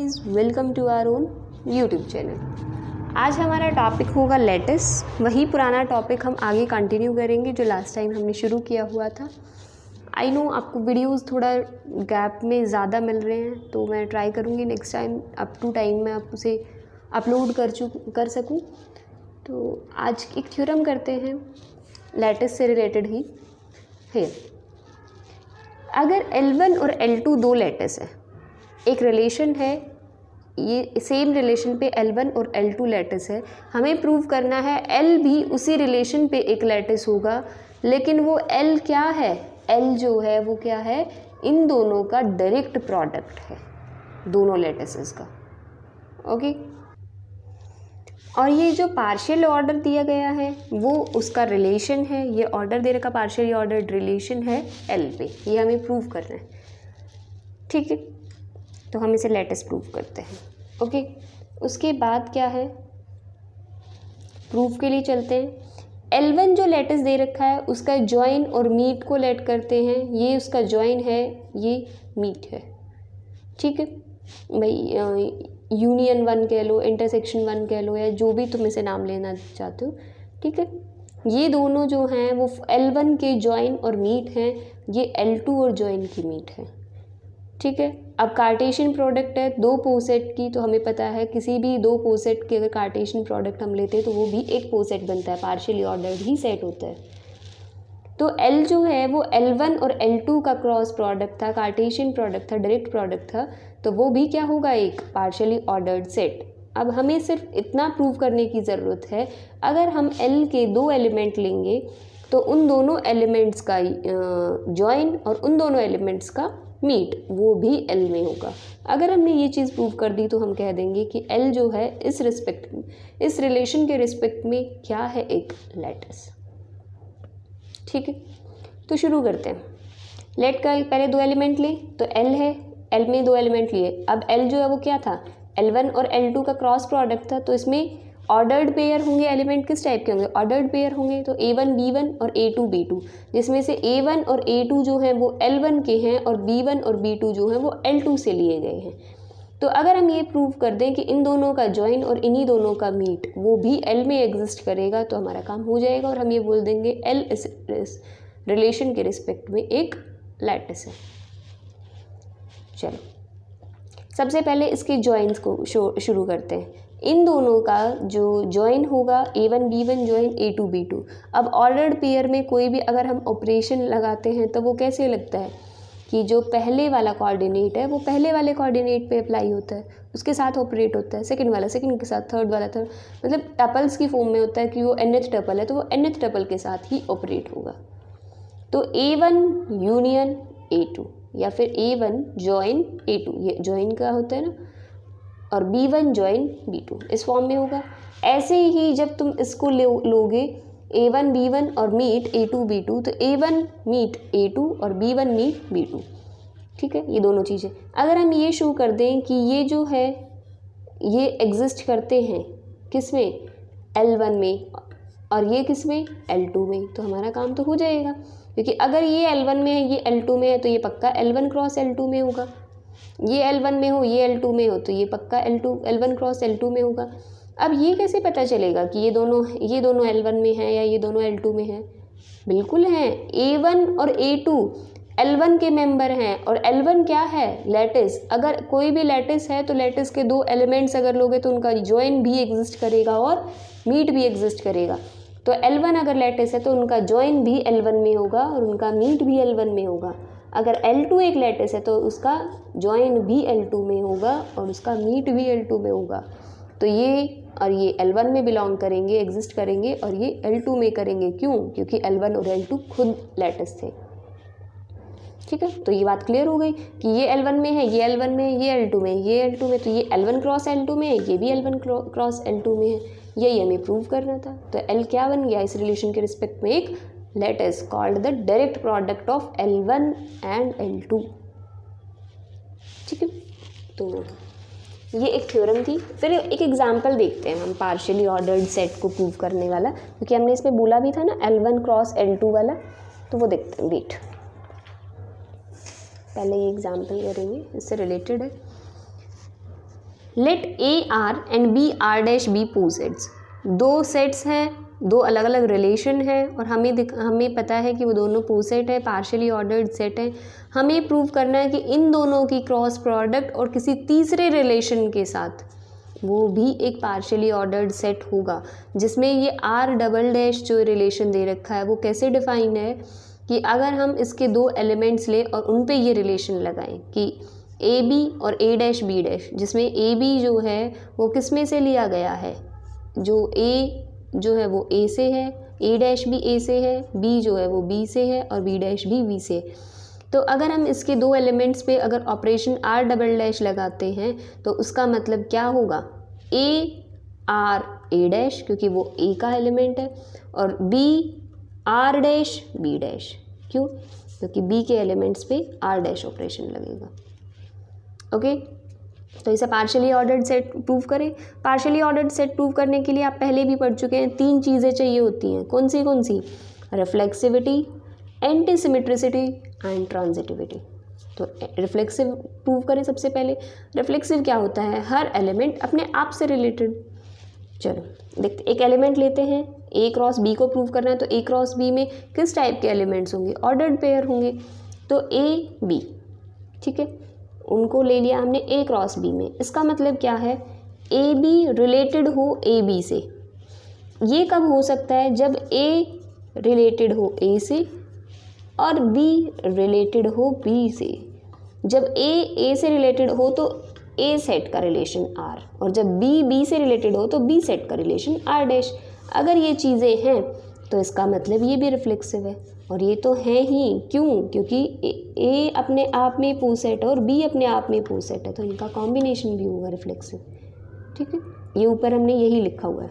Guys, welcome to our own YouTube channel. आज हमारा topic होगा लेटिस। वही पुराना टॉपिक हम आगे कंटिन्यू करेंगे जो लास्ट टाइम हमने शुरू किया हुआ था। आई नो आपको वीडियोस थोड़ा गैप में ज़्यादा मिल रहे हैं, तो मैं ट्राई करूँगी next time up to time मैं आप उसे अपलोड कर सकूँ। तो आज एक थ्योरम करते हैं लेटिस से रिलेटेड ही है। अगर L1 और L2 दो लेटिस है, एक रिलेशन है, ये सेम रिलेशन पे L1 और L2 लेटिस है, हमें प्रूव करना है L भी उसी रिलेशन पे एक लेटिस होगा, लेकिन वो L क्या है, L जो है वो क्या है, इन दोनों का डायरेक्ट प्रोडक्ट है, दोनों लेटिसेस का। ओके, और ये जो पार्शियल ऑर्डर दिया गया है वो उसका रिलेशन है, ये ऑर्डर दे रखा पार्शियल ऑर्डर्ड रिलेशन है L पे, ये हमें प्रूव करना है। ठीक है, तो हम इसे लेटिस प्रूव करते हैं। ओके, उसके बाद क्या है, प्रूफ के लिए चलते हैं। L1 जो लेटिस दे रखा है उसका जॉइन और मीट को लेट करते हैं, ये उसका जॉइन है, ये मीट है। ठीक है भाई, यूनियन 1 कह लो, इंटरसेक्शन 1 कह लो, या जो भी तुम इसे नाम लेना चाहते हो। ठीक है, ये दोनों जो हैं वो L1 के जॉइन और मीट हैं, ये L2 और जॉइन की मीट है। ठीक है, अब कार्टेशियन प्रोडक्ट है दो पोसेट की, तो हमें पता है किसी भी दो पोसेट के अगर कार्टेशियन प्रोडक्ट हम लेते हैं तो वो भी एक पोसेट बनता है, पार्शियली ऑर्डर्ड ही सेट होता है। तो L जो है वो L1 और L2 का क्रॉस प्रोडक्ट था, कार्टेशियन प्रोडक्ट था, डायरेक्ट प्रोडक्ट था, तो वो भी क्या होगा, एक पार्शियली ऑर्डर्ड सेट। अब हमें सिर्फ इतना प्रूव करने की ज़रूरत है, अगर हम L के दो एलिमेंट लेंगे तो उन दोनों एलिमेंट्स का जॉइन और उन दोनों एलिमेंट्स का मीट वो भी L में होगा। अगर हमने ये चीज़ प्रूव कर दी तो हम कह देंगे कि L जो है इस रिस्पेक्ट में, इस रिलेशन के रिस्पेक्ट में क्या है, एक लेटिस। ठीक है, तो शुरू करते हैं। लेट का पहले दो एलिमेंट ले, तो L है, L में दो एलिमेंट लिए। अब L जो है वो क्या था, L1 और L2 का क्रॉस प्रोडक्ट था, तो इसमें ऑर्डर्ड पेयर होंगे, एलिमेंट किस टाइप के होंगे, ऑर्डर्ड पेयर होंगे, तो A1 B1 और A2 B2, जिसमें से A1 और A2 जो हैं वो L1 के हैं और B1 और B2 जो हैं वो L2 से लिए गए हैं। तो अगर हम ये प्रूव कर दें कि इन दोनों का जॉइन और इन्हीं दोनों का मीट वो भी L में एग्जिस्ट करेगा, तो हमारा काम हो जाएगा और हम ये बोल देंगे L इस रिलेशन के रिस्पेक्ट में एक लैटिस है। चलो, सबसे पहले इसके जॉइंस को शुरू करते हैं। इन दोनों का जो जॉइन होगा A1 B1 join A2 B2। अब ऑर्डर्ड पेयर में कोई भी अगर हम ऑपरेशन लगाते हैं तो वो कैसे लगता है कि जो पहले वाला कोऑर्डिनेट है वो पहले वाले कोऑर्डिनेट पे अप्लाई होता है, उसके साथ ऑपरेट होता है, सेकंड वाला सेकंड के साथ, थर्ड वाला थर्ड, मतलब टपल्स की फॉर्म में होता है कि वो nth टपल है तो वो nth टपल के साथ ही ऑपरेट होगा। तो A1 यूनियन A2 या फिर A1 जॉइन A2, ये जॉइन का होता है ना, और B1 जॉइन B2 इस फॉर्म में होगा। ऐसे ही जब तुम इसको लोगे A1 B1 और मीट A2 B2, तो A1 मीट A2 और B1 मीट B2। ठीक है, ये दोनों चीज़ें अगर हम ये शो कर दें कि ये जो है ये एग्जिस्ट करते हैं किस में, L1 में, और ये किस में, L2 में, तो हमारा काम तो हो जाएगा। क्योंकि अगर ये L1 में है ये L2 में है तो ये पक्का L1 क्रॉस L2 में होगा, ये L1 में हो ये L2 में हो तो ये पक्का L1 क्रॉस L2 में होगा। अब ये कैसे पता चलेगा कि ये दोनों L1 में हैं या ये दोनों L2 में हैं, बिल्कुल हैं। A1 और A2 L1 के मेंबर हैं और L1 क्या है, लैटिस। अगर कोई भी लैटिस है तो लैटिस के दो एलिमेंट्स अगर लोगे तो उनका जॉइन भी एग्जिस्ट करेगा और मीट भी एग्जिस्ट करेगा। तो L1 अगर लैटिस है तो उनका जॉइन भी L1 में होगा और उनका मीट भी L1 में होगा। अगर L2 एक लैटिस है तो उसका जॉइन भी L2 में होगा और उसका मीट भी L2 में होगा। तो ये और ये L1 में बिलोंग करेंगे, एग्जिस्ट करेंगे, और ये L2 में करेंगे। क्यों? क्योंकि L1 और L2 खुद लैटिस थे। ठीक है, तो ये बात क्लियर हो गई कि ये L1 में है, ये L1 में है, ये L2 में है, ये L2 में, तो ये L1 क्रॉस L2 में है, ये भी L1 क्रॉस L2 में है। यही हमें प्रूव करना था। तो L क्या बन गया, इस रिलेशन के रिस्पेक्ट में एक lattice called the direct product of L1 and L2। ठीक है, तो ये एक थ्योरम थी। फिर एक एग्जांपल देखते हैं हम पार्शियली ऑर्डर्ड सेट को प्रूव करने वाला, क्योंकि हमने इसमें बोला भी था ना L1 क्रॉस L2 वाला, तो वो देखते हैं। वेट, पहले ये एग्जांपल करेंगे, इससे रिलेटेड है। Let A R and B R dash be posets. दो सेट्स हैं, दो अलग अलग रिलेशन है और हमें पता है कि वो दोनों पोसेट है, पार्शियली ऑर्डर्ड सेट है। हमें प्रूव करना है कि इन दोनों की क्रॉस प्रोडक्ट और किसी तीसरे रिलेशन के साथ वो भी एक पार्शियली ऑर्डर्ड सेट होगा, जिसमें ये आर डबल डैश जो रिलेशन दे रखा है वो कैसे डिफाइन है कि अगर हम इसके दो एलिमेंट्स लें और उन पे ये रिलेशन लगाएं कि ए बी और ए डैश बी डैश, जिसमें ए बी जो है वो किस में से लिया गया है, जो ए जो है वो ए से है, ए डैश भी ए से है, बी जो है वो बी से है और बी डैश भी बी से। तो अगर हम इसके दो एलिमेंट्स पे अगर ऑपरेशन आर डबल डैश लगाते हैं तो उसका मतलब क्या होगा, ए आर ए डैश क्योंकि वो ए का एलिमेंट है, और B R dash B dash, क्यों, क्योंकि बी के एलिमेंट्स पे आर डैश ऑपरेशन लगेगा। ओके, तो इसे पार्शियली ऑर्डर्ड सेट प्रूव करें। पार्शियली ऑर्डर्ड सेट प्रूव करने के लिए आप पहले भी पढ़ चुके हैं, तीन चीज़ें चाहिए होती हैं। कौन सी, रिफ्लेक्सिविटी, एंटीसिमेट्रिसिटी एंड ट्रांजिटिविटी। तो रिफ्लेक्सिव प्रूव करें सबसे पहले। रिफ्लेक्सिव क्या होता है, हर एलिमेंट अपने आप से रिलेटेड। चलो देखते, एक एलिमेंट लेते हैं, ए क्रॉस बी को प्रूव करना है तो ए क्रॉस बी में किस टाइप के एलिमेंट्स होंगे, ऑर्डर्ड पेयर होंगे। तो ए बी, ठीक है, उनको ले लिया हमने ए क्रॉस बी में। इसका मतलब क्या है, ए बी रिलेटेड हो ए बी से। ये कब हो सकता है, जब ए रिलेटेड हो ए से और बी रिलेटेड हो बी से। जब ए से रिलेटेड हो तो ए सेट का रिलेशन आर, और जब बी से रिलेटेड हो तो बी सेट का रिलेशन आर डैश। अगर ये चीज़ें हैं तो इसका मतलब ये भी रिफ्लेक्सिव है, और ये तो है ही, क्यों, क्योंकि ए अपने आप में पोसेट है और बी अपने आप में पोसेट है, तो इनका कॉम्बिनेशन भी होगा रिफ्लेक्सिव। ठीक है, ये ऊपर हमने यही लिखा हुआ है।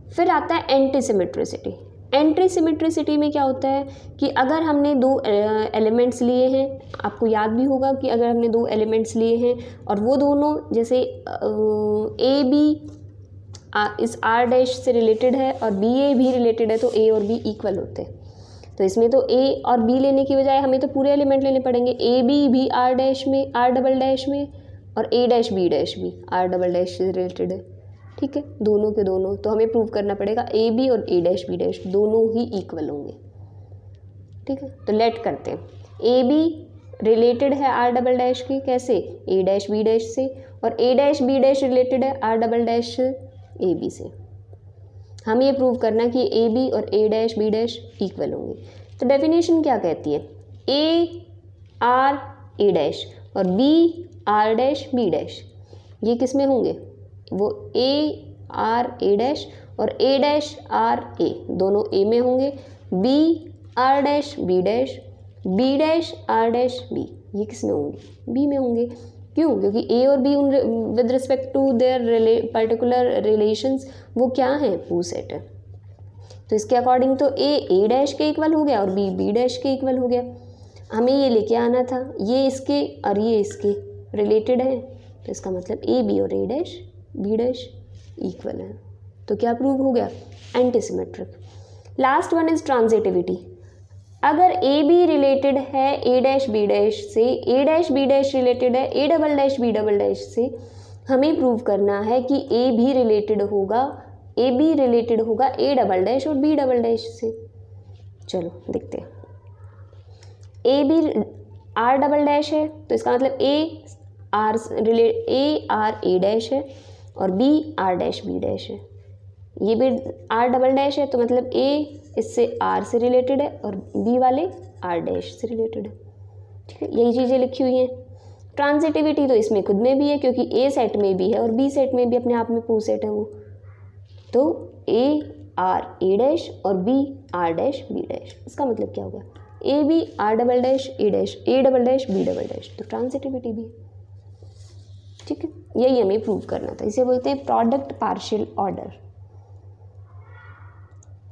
फिर आता है एंटीसिमेट्रिसिटी। एंटीसिमेट्रिसिटी में क्या होता है कि अगर हमने दो एलिमेंट्स लिए हैं, आपको याद भी होगा कि अगर हमने दो एलिमेंट्स लिए हैं और वो दोनों जैसे ए बी इस आर डैश से रिलेटेड है और बी ए भी रिलेटेड है, तो ए और बी इक्वल होते हैं। तो इसमें तो ए और बी लेने की बजाय हमें तो पूरे एलिमेंट लेने पड़ेंगे, ए बी भी आर डैश में, आर डबल डैश में, और ए डैश बी डैश भी आर डबल डैश से रिलेटेड है। ठीक है, दोनों के दोनों, तो हमें प्रूव करना पड़ेगा ए बी और ए डैश बी डैश दोनों ही इक्वल होंगे। ठीक है, तो लेट करते हैं, ए बी रिलेटेड है आर डबल डैश के, कैसे, ए डैश बी डैश से, और A dash B dash related है R double dash A B से। हम ये प्रूव करना कि ए बी और A dash B dash equal होंगे। तो डेफिनेशन क्या कहती है, ए आर ए डैश और B R dash B dash, ये किस में होंगे, वो ए आर ए डैश और ए डैश आर ए दोनों ए में होंगे, B R dash B dash, B dash R dash B, ये किस में होंगे, बी में होंगे। क्यों, क्योंकि ए और बी उन with respect to their particular relations वो क्या है, पोसेट है। तो इसके अकॉर्डिंग तो ए डैश के इक्वल हो गया और बी बी डैश के इक्वल हो गया। हमें ये लेके आना था, ये इसके और ये इसके रिलेटेड है, तो इसका मतलब ए बी और A dash B dash equal है। तो क्या प्रूव हो गया, antisymmetric. Last one is transitivity. अगर ए बी रिलेटेड है ए डैश बी डैश से, A dash B dash related है A double dash B double dash से, हमें प्रूव करना है कि ए बी रिलेटेड होगा ए डबल डैश और बी डबल डैश से। चलो देखते हैं, A B R double dash है तो इसका मतलब ए आर ए डैश है और B R dash B dash है। ये भी आर डबल डैश है तो मतलब ए इससे आर से रिलेटेड है और बी वाले आर डैश से रिलेटेड है। ठीक है, यही चीज़ें लिखी हुई हैं। ट्रांजिटिविटी तो इसमें खुद में भी है क्योंकि ए सेट में भी है और बी सेट में भी अपने आप में पोसेट है वो, तो ए आर ए डैश और B R dash B dash. इसका मतलब क्या होगा, A B R double dash A dash A double dash B double dash, तो ट्रांजिटिविटी भी। ठीक है, यही हमें प्रूव करना था, इसे बोलते हैं प्रोडक्ट पार्शियल ऑर्डर।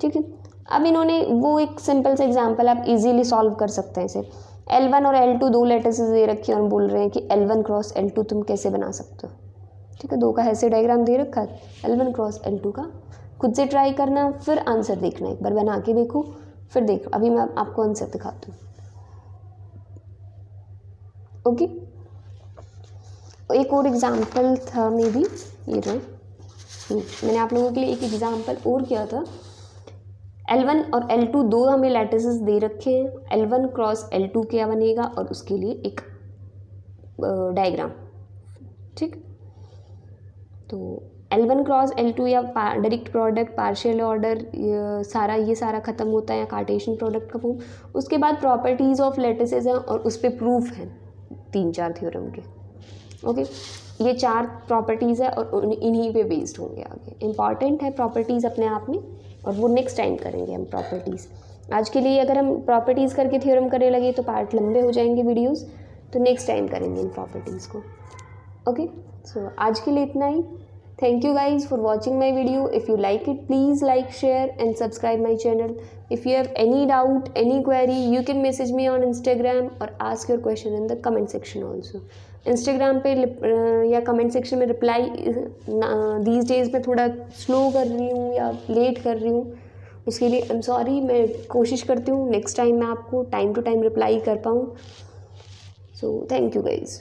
ठीक है, अब इन्होंने वो एक सिंपल से एग्जांपल आप इजीली सॉल्व कर सकते हैं इसे। L1 और L2 दो लेटर्सेस दे रखी हैं और बोल रहे हैं कि L1 क्रॉस L2 तुम कैसे बना सकते हो। ठीक है, दो का ऐसे डायग्राम दे रखा है, L1 क्रॉस L2 का खुद से ट्राई करना, फिर आंसर देखना, एक बार बना के देखो फिर देखो। अभी मैं आपको आंसर दिखाती हूँ। ओके एक और एग्जाम्पल था मे बी ये रहा, मैंने आप लोगों के लिए एक एग्जाम्पल और किया था। L1 और L2 दो हमें लैटिसेस दे रखे हैं, L1 क्रॉस L2 क्या बनेगा और उसके लिए एक डायग्राम, ठीक। तो L1 क्रॉस L2 या डायरेक्ट प्रोडक्ट, पार्शियल ऑर्डर, ये सारा ख़त्म होता है या कार्टेशियन प्रोडक्ट का फॉर्म। उसके बाद प्रॉपर्टीज़ ऑफ लैटिसेस हैं और उस पर प्रूफ हैं 3-4 थ्योरम के। ओके, ये 4 प्रॉपर्टीज़ है और इन्हीं पे बेस्ड होंगे आगे। इम्पॉर्टेंट है प्रॉपर्टीज़ अपने आप में, और वो नेक्स्ट टाइम करेंगे हम प्रॉपर्टीज़। आज के लिए अगर हम प्रॉपर्टीज़ करके थ्योरम करने लगे तो पार्ट लंबे हो जाएंगे वीडियोस, तो नेक्स्ट टाइम करेंगे इन प्रॉपर्टीज़ को। ओके, सो आज के लिए इतना ही। Thank you guys for watching my video. If you like it, please like, share and subscribe my channel. If you have any doubt, any query, you can message me on Instagram or ask your question in the comment section also. Instagram पे या comment section में reply these days मैं थोड़ा slow कर रही हूँ या late कर रही हूँ, उसके लिए I'm sorry। मैं कोशिश करती हूँ next time मैं आपको time to time reply कर पाऊँ। So thank you guys.